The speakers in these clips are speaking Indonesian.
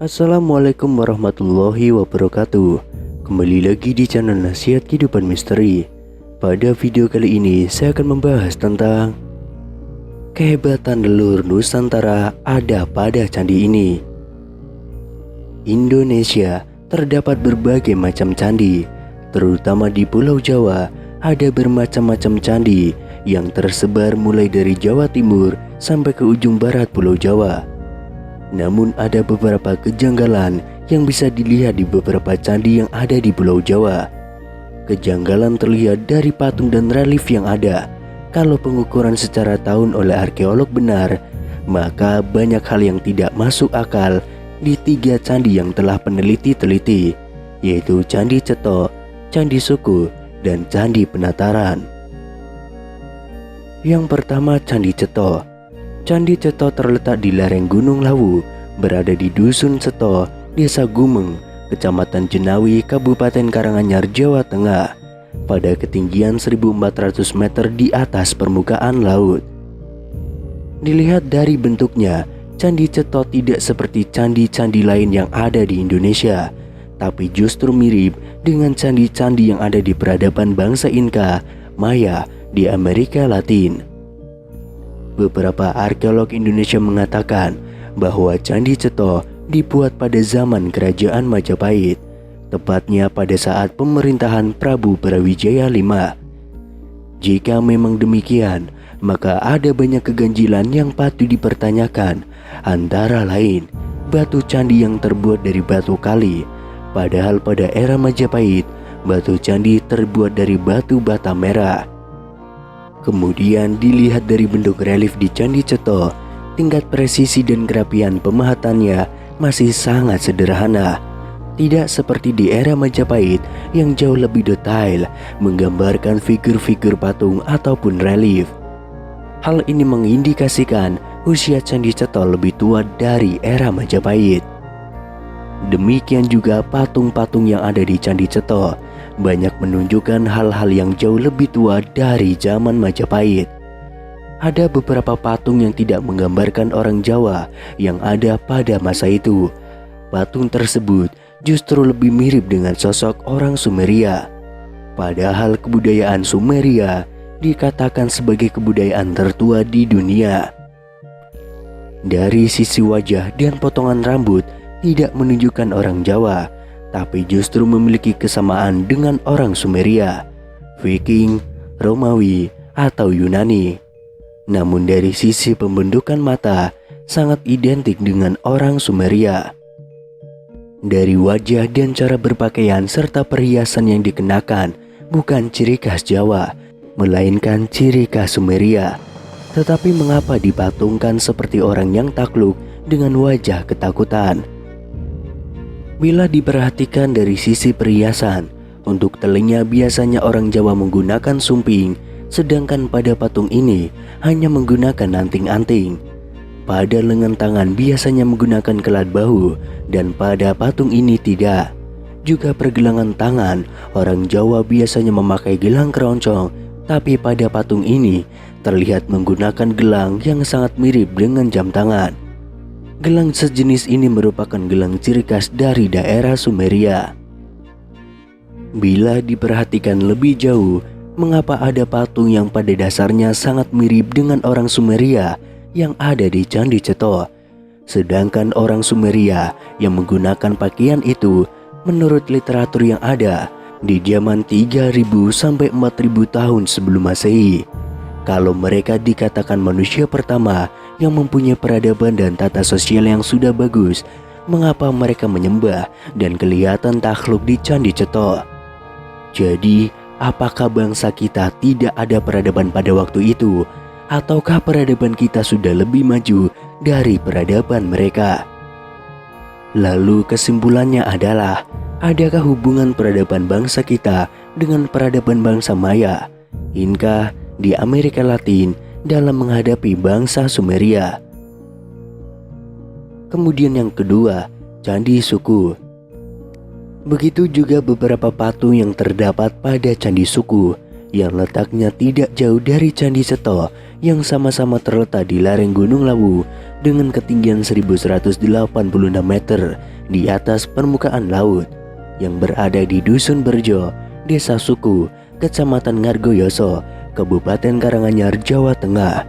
Assalamualaikum warahmatullahi wabarakatuh. Kembali lagi di channel Nasihat Kehidupan Misteri. Pada video kali ini saya akan membahas tentang kehebatan leluhur Nusantara ada pada candi ini. Indonesia terdapat berbagai macam candi, terutama di Pulau Jawa ada bermacam-macam candi yang tersebar mulai dari Jawa Timur sampai ke ujung barat Pulau Jawa. Namun ada beberapa kejanggalan yang bisa dilihat di beberapa candi yang ada di Pulau Jawa. Kejanggalan terlihat dari patung dan relief yang ada. Kalau pengukuran secara tahun oleh arkeolog benar, maka banyak hal yang tidak masuk akal di 3 candi yang telah peneliti teliti, yaitu Candi Ceto, Candi Suku, dan Candi Penataran. Yang pertama, Candi Ceto. Candi Ceto terletak di lereng Gunung Lawu, berada di Dusun Ceto, Desa Gumeng, Kecamatan Jenawi, Kabupaten Karanganyar, Jawa Tengah, pada ketinggian 1400 meter di atas permukaan laut. Dilihat dari bentuknya, Candi Ceto tidak seperti candi-candi lain yang ada di Indonesia, tapi justru mirip dengan candi-candi yang ada di peradaban bangsa Inka, Maya di Amerika Latin. Beberapa arkeolog Indonesia mengatakan bahwa Candi Ceto dibuat pada zaman Kerajaan Majapahit, tepatnya pada saat pemerintahan Prabu Brawijaya V. Jika memang demikian, maka ada banyak keganjilan yang patut dipertanyakan, antara lain batu candi yang terbuat dari batu kali, padahal pada era Majapahit batu candi terbuat dari batu bata merah. Kemudian dilihat dari bentuk relief di Candi Ceto, tingkat presisi dan kerapian pemahatannya masih sangat sederhana. Tidak seperti di era Majapahit yang jauh lebih detail menggambarkan figur-figur patung ataupun relief. Hal ini mengindikasikan usia Candi Ceto lebih tua dari era Majapahit. Demikian juga patung-patung yang ada di Candi Ceto banyak menunjukkan hal-hal yang jauh lebih tua dari zaman Majapahit. Ada beberapa patung yang tidak menggambarkan orang Jawa yang ada pada masa itu. Patung tersebut justru lebih mirip dengan sosok orang Sumeria. Padahal kebudayaan Sumeria dikatakan sebagai kebudayaan tertua di dunia. Dari sisi wajah dan potongan rambut tidak menunjukkan orang Jawa, tapi justru memiliki kesamaan dengan orang Sumeria, Viking, Romawi, atau Yunani. Namun dari sisi pembentukan mata sangat identik dengan orang Sumeria. Dari wajah dan cara berpakaian serta perhiasan yang dikenakan bukan ciri khas Jawa, melainkan ciri khas Sumeria. Tetapi mengapa dipatungkan seperti orang yang takluk dengan wajah ketakutan? Bila diperhatikan dari sisi perhiasan, untuk telinga biasanya orang Jawa menggunakan sumping, sedangkan pada patung ini hanya menggunakan anting-anting. Pada lengan tangan biasanya menggunakan kelat bahu, dan pada patung ini tidak. Juga pergelangan tangan, orang Jawa biasanya memakai gelang keroncong, tapi pada patung ini terlihat menggunakan gelang yang sangat mirip dengan jam tangan. Gelang sejenis ini merupakan gelang ciri khas dari daerah Sumeria. Bila diperhatikan lebih jauh, mengapa ada patung yang pada dasarnya sangat mirip dengan orang Sumeria yang ada di Candi Ceto, sedangkan orang Sumeria yang menggunakan pakaian itu menurut literatur yang ada di zaman 3000 sampai 4000 tahun sebelum Masehi. Kalau mereka dikatakan manusia pertama yang mempunyai peradaban dan tata sosial yang sudah bagus, mengapa mereka menyembah dan kelihatan takluk di Candi Ceto? Jadi, apakah bangsa kita tidak ada peradaban pada waktu itu? Ataukah peradaban kita sudah lebih maju dari peradaban mereka? Lalu kesimpulannya adalah, adakah hubungan peradaban bangsa kita dengan peradaban bangsa Maya, Inka di Amerika Latin dalam menghadapi bangsa Sumeria? Kemudian yang kedua, Candi Suku. Begitu juga beberapa patung yang terdapat pada Candi Suku yang letaknya tidak jauh dari Candi Ceto yang sama-sama terletak di lereng Gunung Lawu, dengan ketinggian 1186 meter di atas permukaan laut yang berada di Dusun Berjo, Desa Suku, Kecamatan Ngargoyoso, Kabupaten Karanganyar, Jawa Tengah.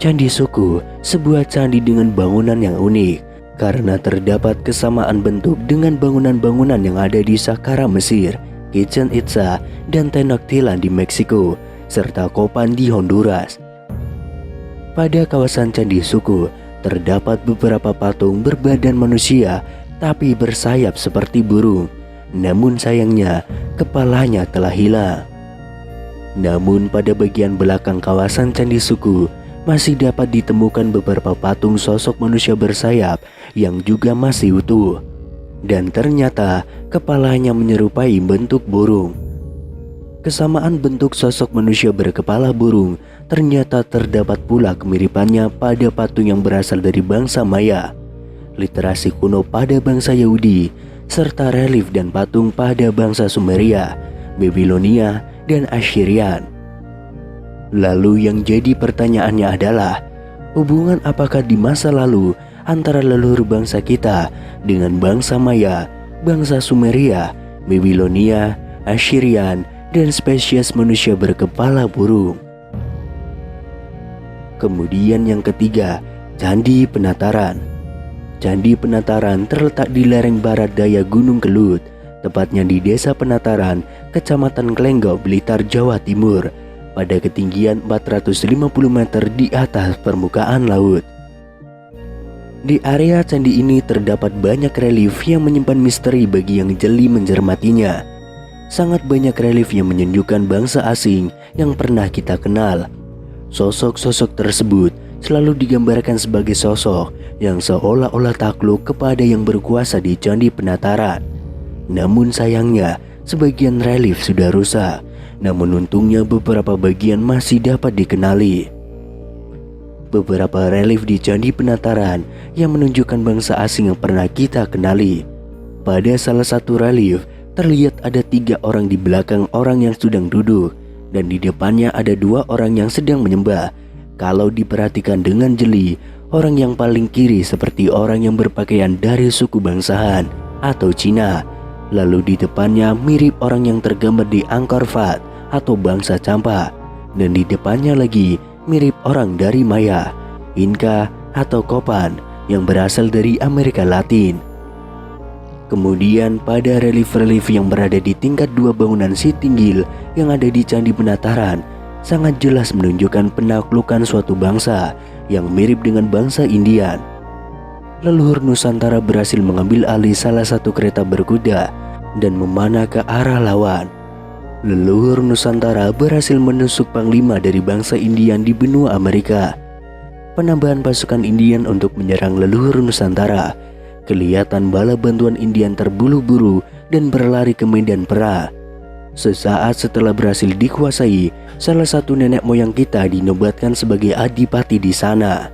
Candi Suku, sebuah candi dengan bangunan yang unik karena terdapat kesamaan bentuk dengan bangunan-bangunan yang ada di Saqqara Mesir, Chichén Itzá, dan Tenochtitlan di Meksiko, serta Copan di Honduras. Pada kawasan Candi Suku terdapat beberapa patung berbadan manusia tapi bersayap seperti burung. Namun sayangnya kepalanya telah hilang. Namun pada bagian belakang kawasan Candi Suku masih dapat ditemukan beberapa patung sosok manusia bersayap yang juga masih utuh. Dan ternyata kepalanya menyerupai bentuk burung. Kesamaan bentuk sosok manusia berkepala burung ternyata terdapat pula kemiripannya pada patung yang berasal dari bangsa Maya, literasi kuno pada bangsa Yahudi, serta relief dan patung pada bangsa Sumeria, Babilonia, dan Assyrian. Lalu yang jadi pertanyaannya adalah, hubungan apakah di masa lalu antara leluhur bangsa kita dengan bangsa Maya, bangsa Sumeria, Babilonia, Assyrian, dan spesies manusia berkepala burung? Kemudian yang ketiga, Candi Penataran. Candi Penataran terletak di lereng barat daya Gunung Kelut, tepatnya di Desa Penataran, Kecamatan Klenggok, Blitar, Jawa Timur, pada ketinggian 450 meter di atas permukaan laut. Di area candi ini terdapat banyak relief yang menyimpan misteri bagi yang jeli mencermatinya. Sangat banyak relief yang menunjukkan bangsa asing yang pernah kita kenal. Sosok-sosok tersebut selalu digambarkan sebagai sosok yang seolah-olah takluk kepada yang berkuasa di Candi Penataran. Namun sayangnya sebagian relief sudah rusak, namun untungnya beberapa bagian masih dapat dikenali. Beberapa relief di Candi Penataran yang menunjukkan bangsa asing yang pernah kita kenali. Pada salah satu relief terlihat ada 3 orang di belakang orang yang sedang duduk, dan di depannya ada 2 orang yang sedang menyembah. Kalau diperhatikan dengan jeli, orang yang paling kiri seperti orang yang berpakaian dari suku bangsahan atau Cina. Lalu di depannya mirip orang yang tergambar di Angkor Wat atau bangsa Champa. Dan di depannya lagi mirip orang dari Maya, Inca, atau Copan yang berasal dari Amerika Latin. Kemudian pada relief-relief yang berada di tingkat 2 bangunan Sitinggil yang ada di Candi Penataran sangat jelas menunjukkan penaklukan suatu bangsa yang mirip dengan bangsa Indian. Leluhur Nusantara berhasil mengambil alih salah satu kereta berkuda dan memanah ke arah lawan. Leluhur Nusantara berhasil menusuk panglima dari bangsa Indian di benua Amerika. Penambahan pasukan Indian untuk menyerang leluhur Nusantara. Kelihatan bala bantuan Indian terburu-buru dan berlari ke medan perang. Sesaat setelah berhasil dikuasai, salah satu nenek moyang kita dinobatkan sebagai adipati di sana.